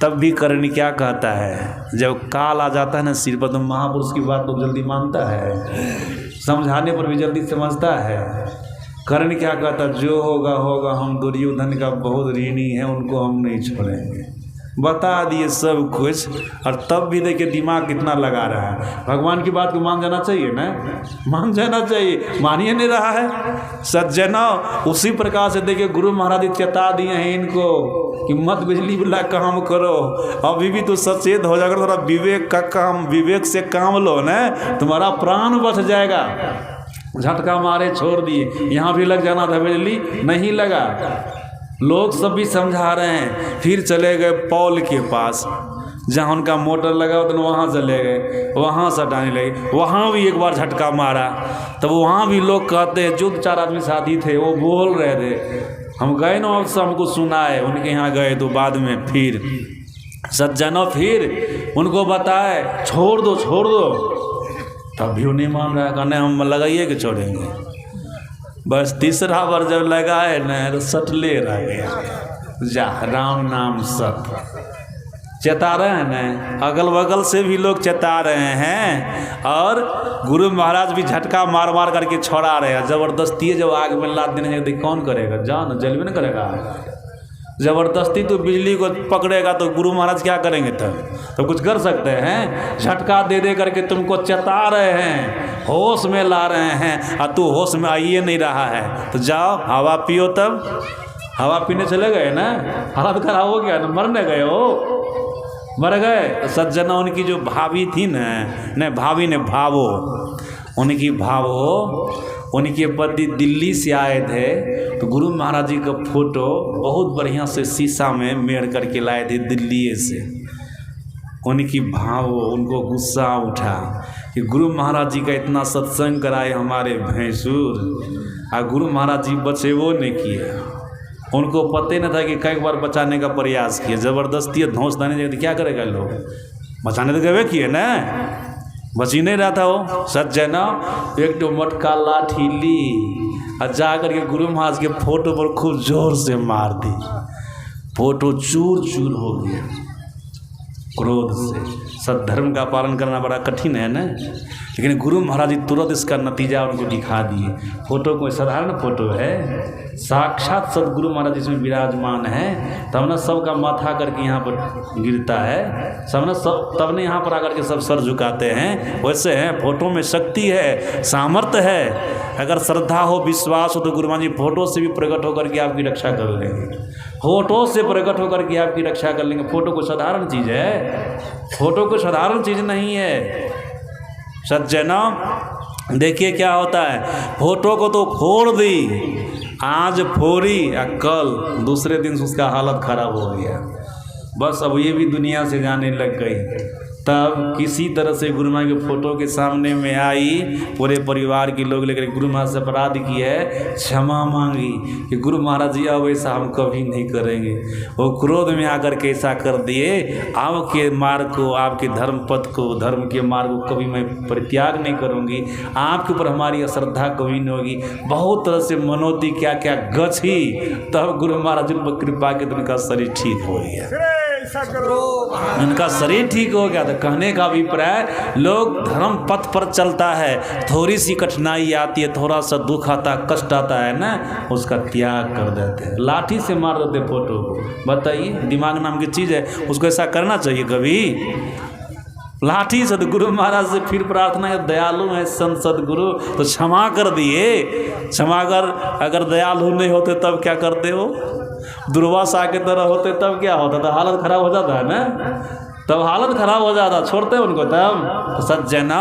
Speaker 1: तब भी कर्ण क्या कहता है, जब काल आ जाता है ना सिर पर, तो महापुरुष की बात तो जल्दी मानता है, समझाने पर भी जल्दी समझता है। कर्ण क्या कहता, जो होगा होगा, हम दुर्योधन का बहुत ऋणी है, उनको हम नहीं छोड़ेंगे। बता दिए सब कुछ, और तब भी देखिए दिमाग कितना लगा रहा है। भगवान की बात को मान जाना चाहिए ना, मान जाना चाहिए, मानिए नहीं रहा है सज्जना। उसी प्रकार से देखिए गुरु महाराज चेता दिए हैं इनको कि मत बिजली वाला काम करो, अभी भी तो सचेत हो जाकर थोड़ा विवेक का काम, विवेक से काम लो ना, तुम्हारा प्राण बच जाएगा। झटका मारे छोड़ दिए, यहाँ भी लग जाना था बिजली, नहीं लगा। लोग सब भी समझा रहे हैं। फिर चले गए पॉल के पास, जहाँ उनका मोटर लगा तो वहाँ चले गए, वहाँ से हटाने लगे, वहाँ भी एक बार झटका मारा। तब वहाँ भी लोग कहते हैं, जो 4 आदमी साथी थे वो बोल रहे थे, हम गए ना, अब हमको सुनाए, उनके यहाँ गए तो बाद में फिर सज्जनों फिर उनको बताए छोड़ दो छोड़ दो, तब भी वो नहीं मान रहा है, कहने हम लगाइए कि छोड़ेंगे। बस तीसरा बार जब लगाए न तो सटले रह गया, जा राम नाम सत। चेता रहे हैं न, अगल बगल से भी लोग चेता रहे हैं, और गुरु महाराज भी झटका मार मार करके छोड़ा रहे हैं। ज़बरदस्ती जब आग में लाद देने तो कौन करेगा, जान जलवे न करेगा। ज़बरदस्ती तो बिजली को पकड़ेगा तो गुरु महाराज क्या करेंगे, तब तो कुछ कर सकते हैं। झटका दे दे करके तुमको चेता रहे हैं, होश में ला रहे हैं, और तू होश में आइए नहीं रहा है, तो जाओ हवा पियो। तब हवा पीने चले गए ना, हालत खराब हो गया ना, मरने गए हो, मर गए। सज्जना उनकी जो भाभी थी न भाभी ने भावो, उनकी भावो, उनके पति दिल्ली से आए थे, तो गुरु महाराज जी का फोटो बहुत बढ़िया से शीशा में मेड़ करके लाए थे दिल्ली से। उनकी भाव, उनको गुस्सा उठा कि गुरु महाराज जी का इतना सत्संग कराए हमारे भैंसुर, और गुरु महाराज जी बचे वो नहीं किया। उनको पता न था कि कई बार बचाने का प्रयास किया, ज़बरदस्ती धौंस देने क्या करेगा लोग, बचाने तो गए किए ना, बच ही नहीं रहा था वो सज्जना। एक तो मटका लाठी ली और जा करके गुरु महाराज के फोटो पर खूब जोर से मार दी, फोटो चूर चूर हो गया क्रोध से। सद्धर्म का पालन करना बड़ा कठिन है ना, लेकिन गुरु महाराज जी तुरंत इसका नतीजा उनको दिखा दिए। फोटो कोई साधारण फोटो है, साक्षात सदगुरु महाराज इसमें विराजमान है, तब न सबका माथा करके यहाँ पर गिरता है, सब न सब तब न यहाँ पर आकर के सब सर झुकाते हैं। वैसे हैं, फोटो में शक्ति है, सामर्थ्य है। अगर श्रद्धा हो, विश्वास हो, तो गुरु महाराज जी फोटो से भी प्रकट होकर के आपकी रक्षा कर लेंगे, फोटो से प्रकट होकर के आपकी रक्षा कर लेंगे। फोटो कोई साधारण चीज़ है, फोटो कोई साधारण चीज़ नहीं है सज्जना। देखिए क्या होता है, फोटो को तो फोड़ दी, आज फोड़ी या कल दूसरे दिन उसका हालत खराब हो गया, बस अब ये भी दुनिया से जाने लग गई। तब किसी तरह से गुरु महाराज के फोटो के सामने में आई, पूरे परिवार के लोग लेकर गुरु महाराज से अपराध की है, क्षमा मांगी कि गुरु महाराज जी अब ऐसा हम कभी नहीं करेंगे। वो क्रोध में आकर के ऐसा कर दिए, आपके मार्ग को, आपके धर्म पथ को, धर्म के मार्ग को कभी मैं परित्याग नहीं करूँगी, आपके ऊपर हमारी अश्रद्धा कभी नहीं होगी। बहुत तरह से मनोती क्या क्या गछी, तब गुरु महाराज जी पर कृपा के उनका शरीर ठीक हो गया। उनका शरीर ठीक हो गया। तो कहने का अभिप्राय, लोग धर्म पथ पर चलता है, थोड़ी सी कठिनाई आती है, थोड़ा सा दुख आता, कष्ट आता है ना, उसका त्याग कर देते हैं, लाठी से मार देते फोटो को। बताइए, दिमाग नाम की चीज़ है, उसको ऐसा करना चाहिए कभी? लाठी सदगुरु महाराज से फिर प्रार्थना है, दयालु है संत सदगुरु तो क्षमा कर दिए। क्षमा अगर दयालु नहीं होते तब क्या करते हो? दुर्वासा की तरह होते तब क्या होता था? हालत खराब हो जाता है ना, तब हालत खराब हो जाता, छोड़ते उनको तब। तो सज्जना,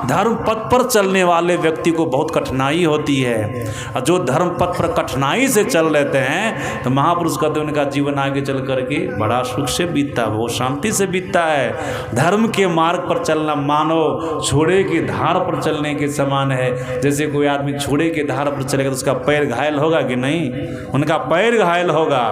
Speaker 1: धर्म पथ पर चलने वाले व्यक्ति को बहुत कठिनाई होती है, और जो धर्म पथ पर कठिनाई से चल लेते हैं तो महापुरुष कहते हैं उनका जीवन आगे चल करके बड़ा सुख से बीतता है, बहुत शांति से बीतता है। धर्म के मार्ग पर चलना मानो छोड़े की धार पर चलने के समान है। जैसे कोई आदमी छोड़े के धार पर चलेगा तो उसका पैर घायल होगा कि नहीं? उनका पैर घायल होगा।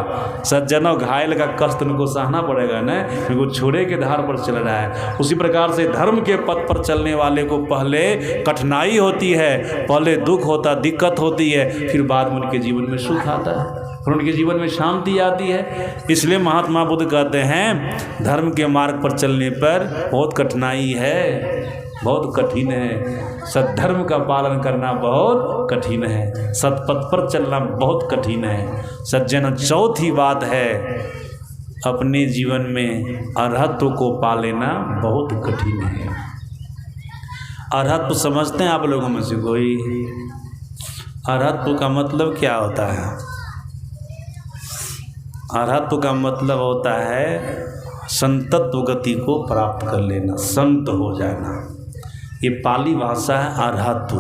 Speaker 1: सज्जनों, घायल का कष्ट उनको सहना पड़ेगा ना, क्योंकि छोड़े के धार पर चल रहा है। उसी प्रकार से धर्म के पथ पर चलने वाले को पहले कठिनाई होती है, पहले दुख होता, दिक्कत होती है, फिर बाद में उनके जीवन में सुख आता है, फिर उनके जीवन में शांति आती है। इसलिए महात्मा बुद्ध कहते हैं, धर्म के मार्ग पर चलने पर बहुत कठिनाई है, बहुत कठिन है। सद्धर्म का पालन करना बहुत कठिन है, सत्पथ पर चलना बहुत कठिन है। सज्जन, चौथी बात है, अपने जीवन में अरहत्व को पा लेना बहुत कठिन है। अरहत्व समझते हैं आप लोगों में से कोई? अरहत्व का मतलब क्या होता है? अरहत्व का मतलब होता है संतत्व गति को प्राप्त कर लेना, संत हो जाना। ये पाली भाषा है अरहत्व,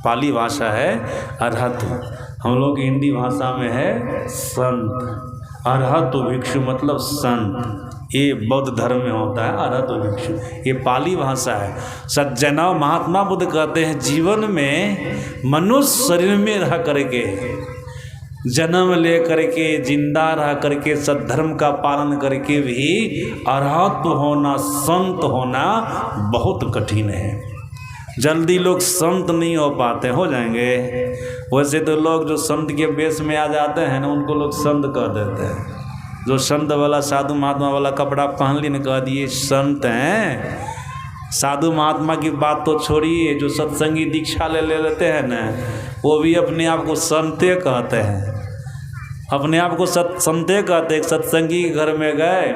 Speaker 1: पाली भाषा है अरहत्व। हम लोग की हिंदी भाषा में है संत। अरहत भिक्षु मतलब संत, ये बौद्ध धर्म में होता है अरहत भिक्षु, ये पाली भाषा है। सज्जना, महात्मा बुद्ध कहते हैं, जीवन में मनुष्य शरीर में रह करके, जन्म ले करके, जिंदा रह करके, सद्धर्म का पालन करके भी अरहत होना, संत होना बहुत कठिन है। जल्दी लोग संत नहीं हो पाते, हो जाएंगे। वैसे तो लोग जो संत के बेस में आ जाते हैं ना, उनको लोग संत कह देते हैं। जो संत वाला, साधु महात्मा वाला कपड़ा पहन ली न, कह दिए संत हैं। साधु महात्मा की बात तो छोड़िए, जो सत्संगी दीक्षा ले लेते हैं ना, वो भी अपने आप को संते कहते हैं, अपने आप को संते कहते हैं। सत्संगी के घर में गए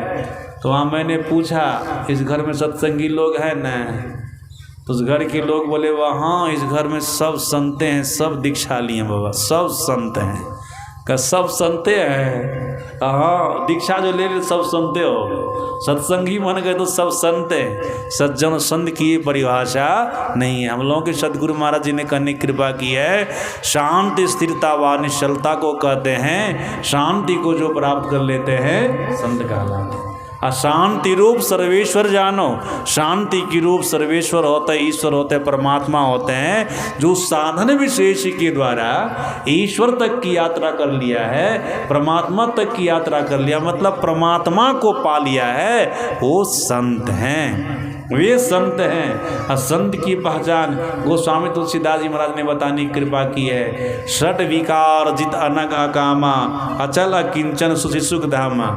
Speaker 1: तो वहाँ मैंने पूछा, इस घर में सत्संगी लोग हैं ना? तो उस घर के लोग बोले, वहाँ इस घर में सब संते हैं, सब दीक्षा लिए बाबा, सब संत हैं। क्या सब संते हैं? हाँ, दीक्षा जो ले सब संते हो, सत्संगी बन गए तो सब संते। सज्जन, संत की परिभाषा नहीं है। हम लोगों के सदगुरु महाराज जी ने कहने की कृपा की है, शांति स्थिरता व निश्चलता को कहते हैं। शांति को जो प्राप्त कर लेते हैं संत कहलाते हैं। अशांति रूप सर्वेश्वर जानो, शांति की रूप सर्वेश्वर होते हैं, ईश्वर होते हैं, परमात्मा होते हैं। जो साधन विशेष के द्वारा ईश्वर तक की यात्रा कर लिया है, परमात्मा तक की यात्रा कर लिया, मतलब परमात्मा को पा लिया है, वो संत हैं, वे संत हैं। और संत की पहचान गोस्वामी तुलसीदास जी महाराज ने बताने की कृपा की है। षट विकार जित अनग अकामा, अचल किंचन सुखि सुख धामा।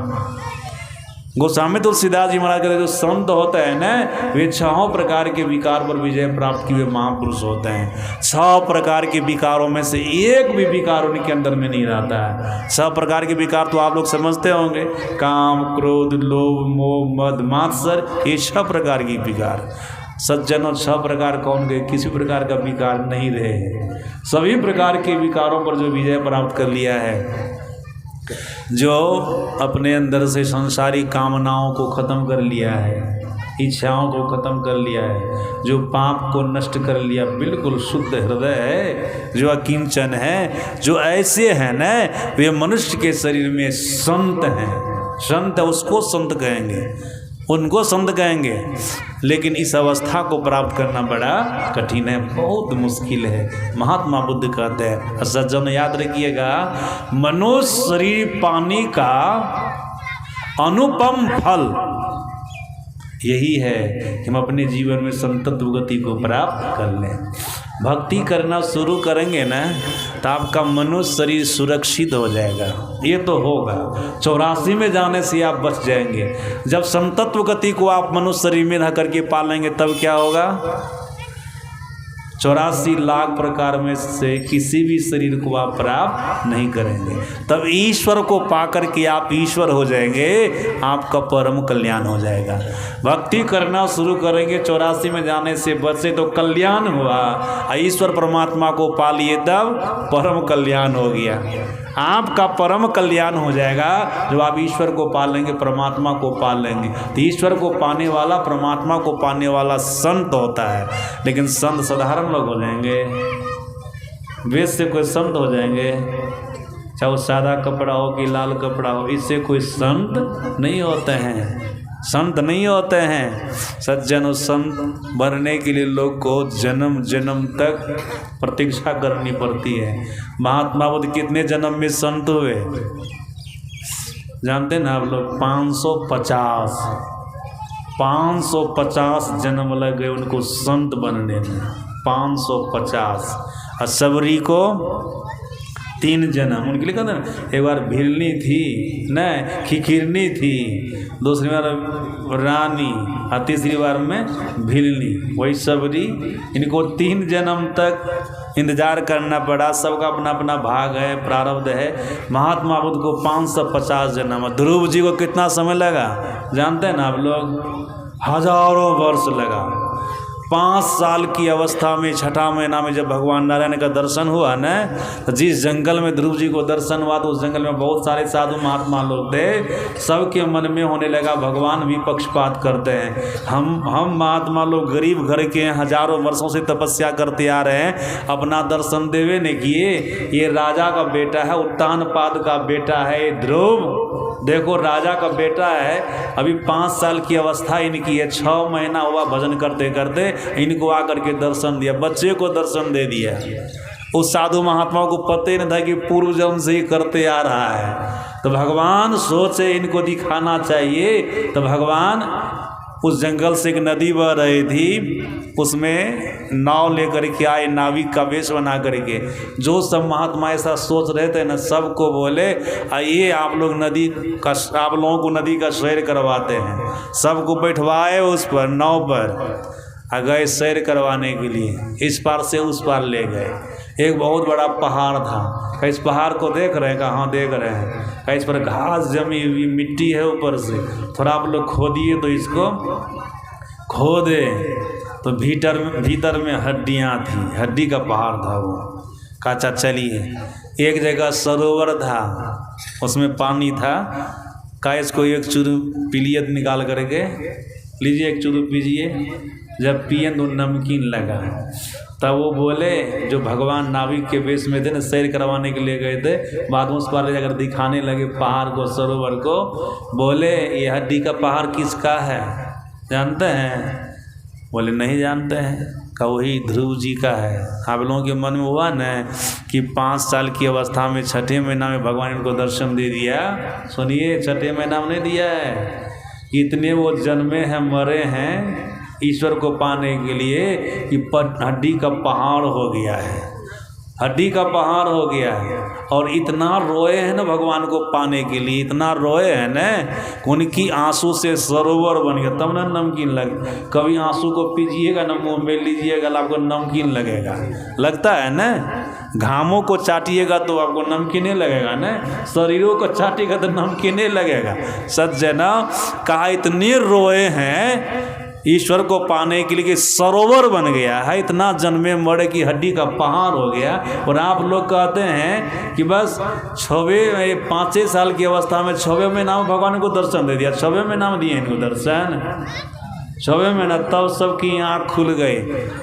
Speaker 1: गोस्वामी तुलसीदास जी महाराज कहते जो संत होते हैं ना, वे 6 प्रकार के विकार पर विजय प्राप्त किए महापुरुष होते हैं। 6 प्रकार के विकारों में से एक भी विकार उनके अंदर में नहीं रहता है। 6 प्रकार के विकार तो आप लोग समझते होंगे, काम, क्रोध, लोभ, मोह, मद, मात्सर्य, ये 6 प्रकार के विकार। सज्जनों, 6 प्रकार कौन गए? किसी प्रकार का विकार नहीं रहे। सभी प्रकार के विकारों पर जो विजय प्राप्त कर लिया है, जो अपने अंदर से संसारी कामनाओं को खत्म कर लिया है, इच्छाओं को खत्म कर लिया है, जो पाप को नष्ट कर लिया, बिल्कुल शुद्ध हृदय है, जो अकिंचन है, जो ऐसे हैं न, वे मनुष्य के शरीर में संत हैं। संत उसको संत कहेंगे, उनको संत कहेंगे। लेकिन इस अवस्था को प्राप्त करना बड़ा कठिन है, बहुत मुश्किल है। महात्मा बुद्ध कहते हैं, सज्जन याद रखिएगा, मनुष्य शरीर पाने का अनुपम फल यही है कि हम अपने जीवन में संतत्व गति को प्राप्त कर लें। भक्ति करना शुरू करेंगे ना तो आपका मनुष्य शरीर सुरक्षित हो जाएगा। ये तो होगा, 84 में जाने से आप बच जाएंगे। जब समतत्व गति को आप मनुष्य शरीर में रह करके पालेंगे तब क्या होगा? 84 लाख प्रकार में से किसी भी शरीर को आप प्राप्त नहीं करेंगे। तब ईश्वर को पाकर के आप ईश्वर हो जाएंगे, आपका परम कल्याण हो जाएगा। भक्ति करना शुरू करेंगे, 84 में जाने से बचे तो कल्याण हुआ। ईश्वर परमात्मा को पा लिए तब परम कल्याण हो गया। आपका परम कल्याण हो जाएगा जब आप ईश्वर को पा लेंगे, परमात्मा को पा लेंगे। तो ईश्वर को पाने वाला, परमात्मा को पाने वाला संत होता है। लेकिन संत साधारण लोग हो जाएंगे? वेद से कोई संत हो जाएंगे? चाहे वो सादा कपड़ा हो कि लाल कपड़ा हो, इससे कोई संत नहीं होते हैं। संत नहीं होते हैं। सज्जन और संत बनने के लिए लोग को जन्म जन्म तक प्रतीक्षा करनी पड़ती है। महात्मा बुद्ध कितने जन्म में संत हुए जानते हैं ना आप लोग? 550 जन्म लग गए उनको संत बनने में। 550। और सबरी को 3 जन्म। उनके लिए कहते हैं एक बार भिलनी थी न, खिखिरनी थी, दूसरी बार रानी और तीसरी बार में भिलनी, वही सबरी। इनको 3 जन्म तक इंतजार करना पड़ा। सबका अपना अपना भाग है, प्रारब्ध है। महात्मा बुद्ध को 550 जन्म। ध्रुव जी को कितना समय लगा जानते हैं ना आप लोग? हजारों वर्ष लगा। 5 साल की अवस्था में 6ठा महीना में जब भगवान नारायण का दर्शन हुआ न, तो जिस जंगल में ध्रुव जी को दर्शन हुआ तो उस जंगल में बहुत सारे साधु महात्मा लोग थे। सबके मन में होने लगा भगवान भी पक्षपात करते हैं। हम महात्मा लोग गरीब घर के हैं, हजारों वर्षों से तपस्या करते आ रहे हैं, अपना दर्शन देवे नहीं किए। ये राजा का बेटा है, उत्तानपाद का बेटा है ये ध्रुव। देखो राजा का बेटा है, अभी 5 साल की अवस्था इनकी है, 6 महीना हुआ भजन करते करते, इनको आकर के दर्शन दिया, बच्चे को दर्शन दे दिया। उस साधु महात्मा को पता ही नहीं था कि पूर्व जन्म से ही करते आ रहा है। तो भगवान सोचे इनको दिखाना चाहिए। तो भगवान उस जंगल से एक नदी बह रही थी, उसमें नाव लेकर के आए, नाविक का वेश बना करके। जो सब महात्मा ऐसा सोच रहे थे न, सबको बोले आइए आप लोग नदी का, आप लोगों को नदी का सैर करवाते हैं। सबको बैठवाए उस पर, नाव पर गए सैर करवाने के लिए। इस पार से उस पार ले गए। एक बहुत बड़ा पहाड़ था। इस पहाड़ को देख रहे हैं? कहाँ देख रहे हैं? इस पर घास जमी हुई, मिट्टी है ऊपर से, थोड़ा आप लोग खोदिए तो इसको खोदे तो भीतर में हड्डियाँ थी, हड्डी का पहाड़ था वो। काचा चलिए। एक जगह सरोवर था, उसमें पानी था। का इसको एक चुरू पीलिए निकाल करके, लीजिए एक चुरू पीजिए। जब पिए तो नमकीन लगा। तब वो बोले, जो भगवान नाविक के वेश में थे ना, सैर करवाने के लिए गए थे, बाद में उस पार जाकर दिखाने लगे पहाड़ को, सरोवर को। बोले ये हड्डी का पहाड़ किसका है जानते हैं? बोले नहीं जानते हैं। का वही ध्रुव जी का है। आप लोगों के मन में हुआ न कि 5 साल की अवस्था में 6ठे महीना में भगवान इनको दर्शन दे दिया। सुनिए, 6ठे महीना में नहीं दिया है, इतने वो जन्मे हैं, मरे हैं ईश्वर को पाने के लिए कि हड्डी का पहाड़ हो गया है, हड्डी का पहाड़ हो गया है। और इतना रोए हैं ना भगवान को पाने के लिए, इतना रोए हैं ना, उनकी आंसू से सरोवर बन गया। तब ना नमकीन लगे। कभी आंसू को पीजिएगा ना, मुंह में लीजिएगा, आपको नमकीन लगेगा। लगता है ना? घामों को चाटिएगा तो आपको नमकीने लगेगा ना, शरीरों को चाटिएगा तो नमकीने लगेगा। सज्जना कहा इतने रोए हैं ईश्वर को पाने के लिए कि सरोवर बन गया है, इतना जन्मे मरे की हड्डी का पहाड़ हो गया। और आप लोग कहते हैं कि बस 5 साल की अवस्था में 6वें महीना में भगवान को दर्शन दे दिया। 6वें महीना में दिए इनको दर्शन, 6वें महीना। तब सबकी आँख खुल गई।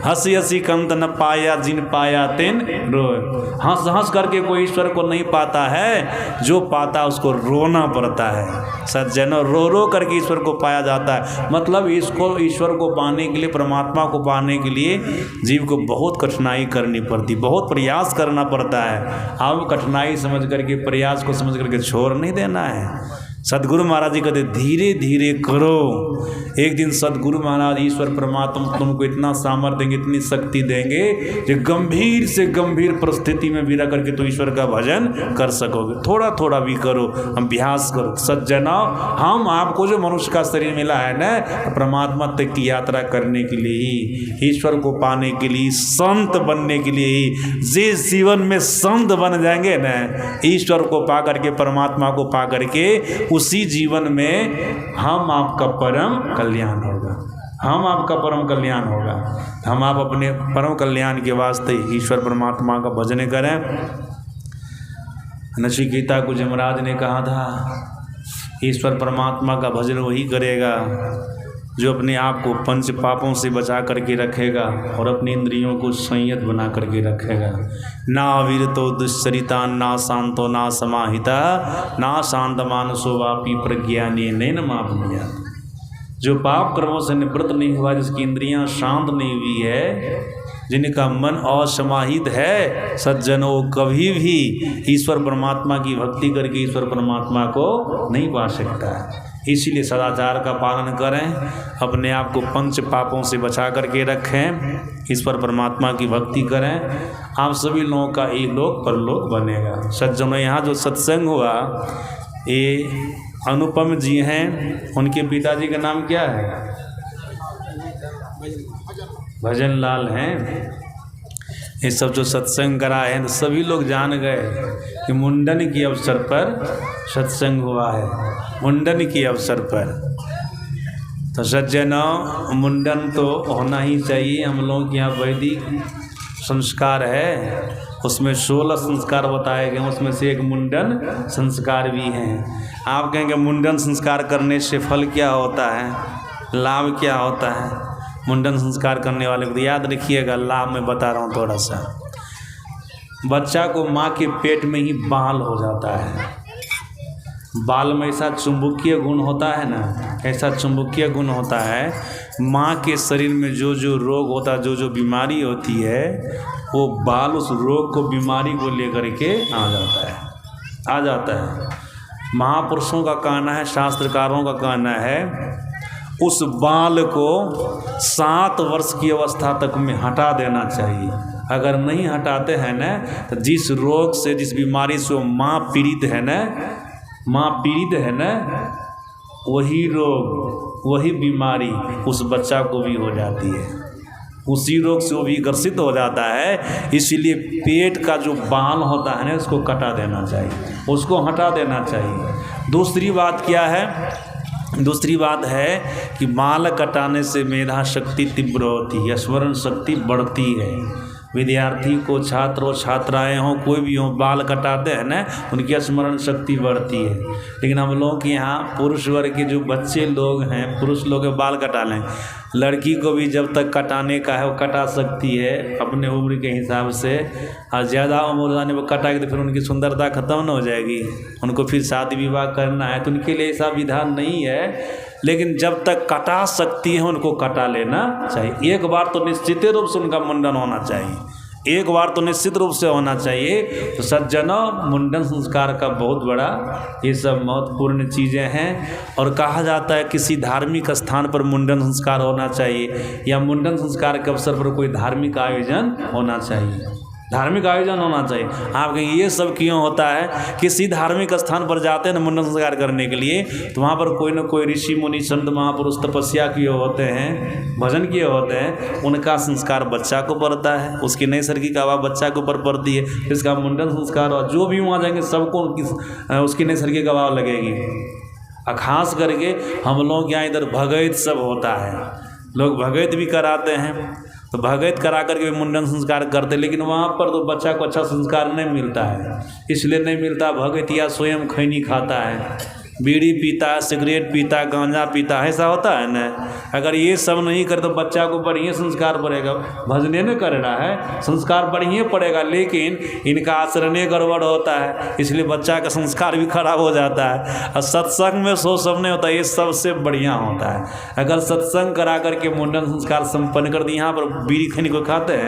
Speaker 1: हंसी हंसी कंत न पाया, जिन पाया तिन रोए। हंस हंस करके कोई ईश्वर को नहीं पाता है, जो पाता उसको रोना पड़ता है। सज्जनों, रो रो करके ईश्वर को पाया जाता है। मतलब इसको ईश्वर को पाने के लिए, परमात्मा को पाने के लिए जीव को बहुत कठिनाई करनी पड़ती, बहुत प्रयास करना पड़ता है। अब कठिनाई समझ करके, प्रयास को समझ करके छोड़ नहीं देना है। सदगुरु महाराज जी कहते धीरे धीरे करो। एक दिन सदगुरु महाराज ईश्वर परमात्मा तुमको इतना सामर्थ्य देंगे, इतनी शक्ति देंगे जो गंभीर से गंभीर परिस्थिति में भी रह करके तो ईश्वर का भजन कर सकोगे। थोड़ा थोड़ा भी करो, अभ्यास करो। सज्जनों, हम आपको जो मनुष्य का शरीर मिला है ना, परमात्मा तक की यात्रा करने के लिए ही, ईश्वर को पाने के लिए, संत बनने के लिए ही। जिस जीवन में संत बन जाएंगे ना, ईश्वर को पा करके, परमात्मा को पा करके, उसी जीवन में हम आपका परम कल्याण होगा। हम आपका परम कल्याण होगा। हम आप अपने परम कल्याण के वास्ते ईश्वर परमात्मा का भजन करें। नचिकेता को यमराज ने कहा था, ईश्वर परमात्मा का भजन वही करेगा जो अपने आप को पंच पापों से बचा करके रखेगा और अपनी इंद्रियों को संयत बना करके रखेगा। ना वीरतो दुश्चरिता, ना शांतो ना समाहिता, ना शांत मानसो वापी प्रज्ञानी नैन मापनिया। जो पाप कर्मों से निवृत्त नहीं हुआ, जिसकी इंद्रियां शांत नहीं हुई है, जिनका मन असमाहित है, सज्जनों कभी भी ईश्वर परमात्मा की भक्ति करके ईश्वर परमात्मा को नहीं पा सकता है। इसीलिए सदाचार का पालन करें, अपने आप को पंच पापों से बचा करके रखें, ईश्वर परमात्मा की भक्ति करें। आप सभी लोगों का इहलोक परलोक बनेगा। सज्जनों, यहाँ जो सत्संग हुआ, ये अनुपम जी हैं, उनके पिताजी का नाम क्या है? भजन लाल हैं। ये सब जो सत्संग करा है, तो सभी लोग जान गए कि मुंडन के अवसर पर सत्संग हुआ है, मुंडन के अवसर पर। तो सज्जनों, मुंडन तो होना ही चाहिए। हम लोग के यहाँ वैदिक संस्कार है, उसमें 16 संस्कार बताए गए, उसमें से एक मुंडन संस्कार भी हैं। आप कहेंगे मुंडन संस्कार करने से फल क्या होता है, लाभ क्या होता है? मुंडन संस्कार करने वाले को याद रखिएगा, लाभ मैं बता रहा हूँ थोड़ा सा। बच्चा को माँ के पेट में ही बाल हो जाता है। बाल में ऐसा चुंबकीय गुण होता है ना, ऐसा चुंबकीय गुण होता है, माँ के शरीर में जो जो रोग होता है, जो जो बीमारी होती है, वो बाल उस रोग को, बीमारी को लेकर के आ जाता है। महापुरुषों का कहना है, शास्त्रकारों का कहना है, उस बाल को 7 वर्ष की अवस्था तक में हटा देना चाहिए। अगर नहीं हटाते हैं ना, तो जिस रोग से, जिस बीमारी से माँ पीड़ित है ना, वही रोग, वही बीमारी उस बच्चा को भी हो जाती है। उसी रोग से वो भी ग्रसित हो जाता है। इसीलिए पेट का जो बाल होता है ना, उसको कटा देना चाहिए, उसको हटा देना चाहिए। दूसरी बात क्या है? दूसरी बात है कि बाल कटाने से मेधा शक्ति तीव्र होती है, स्मरण शक्ति बढ़ती है। विद्यार्थी को, छात्र हो, छात्राएँ हों, कोई भी हो, बाल कटाते हैं ना, उनकी स्मरण शक्ति बढ़ती है। लेकिन हम लोग के यहाँ पुरुष वर्ग के जो बच्चे लोग हैं, पुरुष लोग बाल कटा लें। लड़की को भी जब तक कटाने का है वो कटा सकती है अपने उम्र के हिसाब से, और ज़्यादा उम्र जाने पर कटाएगी तो फिर उनकी सुंदरता खत्म न हो जाएगी, उनको फिर शादी विवाह करना है, तो उनके लिए ऐसा विधान नहीं है। लेकिन जब तक कटा सकती है उनको कटा लेना चाहिए। एक बार तो निश्चित रूप से उनका मुंडन होना चाहिए, एक बार तो निश्चित रूप से होना चाहिए। तो सज्जनों, मुंडन संस्कार का बहुत बड़ा ये सब महत्वपूर्ण चीज़ें हैं। और कहा जाता है किसी धार्मिक स्थान पर मुंडन संस्कार होना चाहिए, या मुंडन संस्कार के अवसर पर कोई धार्मिक आयोजन होना चाहिए, धार्मिक आयोजन होना चाहिए। आप कहेंगे ये सब क्यों होता है? किसी धार्मिक स्थान पर जाते हैं ना मुंडन संस्कार करने के लिए, तो वहाँ पर कोई ना कोई ऋषि मुनि संत महापुरुष तपस्या किए होते हैं, भजन किए होते हैं, उनका संस्कार बच्चा को पड़ता है, उसकी नैसर्गिक आवाज़ बच्चा के ऊपर पड़ती है, इसका मुंडन संस्कार और जो भी वहाँ जाएंगे सबको उसकी नैसर्गिक आवाज़ लगेगी। और ख़ास करके हम लोग यहाँ इधर भगैत सब होता है, लोग भगैत भी कराते हैं, तो भगैत करा करके मुंडन संस्कार करते, लेकिन वहाँ पर तो बच्चा को अच्छा संस्कार नहीं मिलता है। इसलिए नहीं मिलता, भगैत या स्वयं खैनी खाता है, बीड़ी पीता है, सिगरेट पीता है, गांजा पीता है, ऐसा होता है ना। अगर ये सब नहीं करे तो बच्चा को बढ़िया संस्कार पड़ेगा। भजने न कर रहा है, संस्कार बढ़िया पड़ेगा, लेकिन इनका आचरण गड़बड़ होता है, इसलिए बच्चा का संस्कार भी खराब हो जाता है। और सत्संग में सो सब नहीं होता, ये सबसे बढ़िया होता है। अगर सत्संग करा करके मुंडन संस्कार संपन्न कर दिए, यहाँ पर बीड़ी खैनी को खाते हैं।